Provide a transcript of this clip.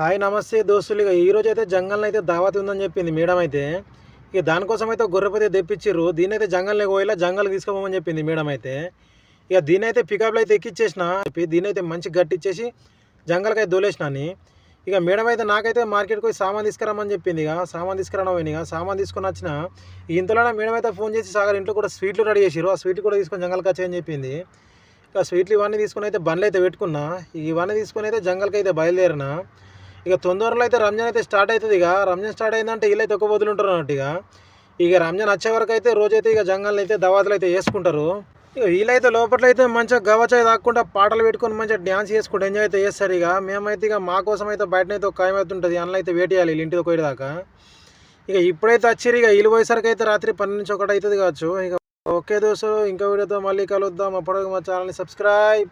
Hi నమస్తే దోస్తులు. ఇక ఈరోజు అయితే జంగల్ అయితే దావత్ ఉందని చెప్పింది మేడం అయితే. ఇక దానికోసం అయితే గొర్రెపోతే తెప్పించారు. దీని అయితే జంగల్ని పోయేలా జంగల్ తీసుకోమని చెప్పింది మేడం అయితే. ఇక దీని అయితే పికప్లో అయితే ఎక్కిచ్చేసిన చెప్పి దీని అయితే మంచి గట్టిచ్చేసి జంగల్కి అయితే దోలేసిన అని. ఇక మేడం అయితే నాకైతే మార్కెట్కి పోయి సామాన్ తీసుకురామని చెప్పింది. ఇక సామాన్ తీసుకురావడం పోయిన ఇక సామాన్ తీసుకొని వచ్చిన ఇంతలోనే మేడం అయితే ఫోన్ చేసి సాగర్ ఇంట్లో కూడా స్వీట్లు రెడీ చేసిరు. ఆ స్వీట్లు కూడా తీసుకొని జంగల్కి వచ్చాయని చెప్పింది. ఇక స్వీట్లు ఇవన్నీ తీసుకొని అయితే బండ్లు అయితే పెట్టుకున్నా. ఇవన్నీ తీసుకొని అయితే జంగల్కి అయితే బయలుదేరిన. ఇక తొందరలో అయితే రంజాన్ అయితే స్టార్ట్ అవుతుంది. ఇక రంజాన్ స్టార్ట్ అయిందంటే వీళ్ళైతే ఒక బదులు ఉంటారు అన్నట్టు. ఇక రంజాన్ వచ్చే వరకు అయితే రోజైతే ఇక జంగల్ అయితే దవాతులు అయితే వేసుకుంటారు. ఇక వీళ్ళైతే లోపల అయితే మంచిగా గవచాయి తాకుండా పాటలు పెట్టుకొని మంచిగా డ్యాన్స్ చేసుకుంటూ ఎంజాయ్ అయితే చేస్తారు. ఇక మేమైతే ఇక మా కోసం అయితే బయటనైతే ఒక ఖాయం అయితే ఉంటుంది. అందులో అయితే వెయిట్ చేయాలి వీళ్ళు ఇంటికి పోయేదాకా. ఇక ఇప్పుడైతే వచ్చారు. ఇక వీళ్ళు పోయేసరికి అయితే రాత్రి 12 నుంచి 1 అవుతుంది కావచ్చు. ఇక ఓకే దోస్తు, ఇంకో వీడియోతో మళ్ళీ కలుద్దాం. అప్పటికి మా ఛానల్ని సబ్స్క్రైబ్.